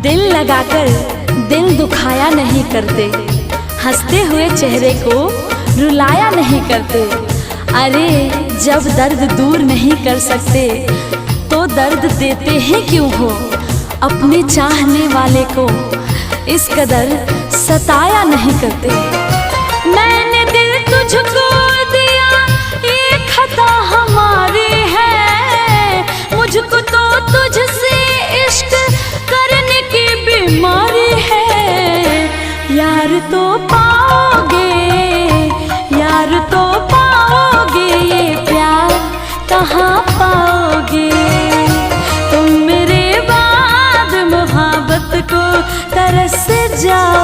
दिल लगाकर दिल दुखाया नहीं करते, हंसते हुए चेहरे को रुलाया नहीं करते। अरे जब दर्द दूर नहीं कर सकते तो दर्द देते हैं क्यों हो, अपने चाहने वाले को इस कदर सताया नहीं करते। मैंने दिल तुझको दिया, ये खता हमारी है, मुझको तो तुझसे इश्क करने की बीमारी है। यार तो पाओगे, यार तो पाओगे, ये प्यार कहाँ पाओगे। तुम मेरे बाद मोहब्बत को तरस जाओ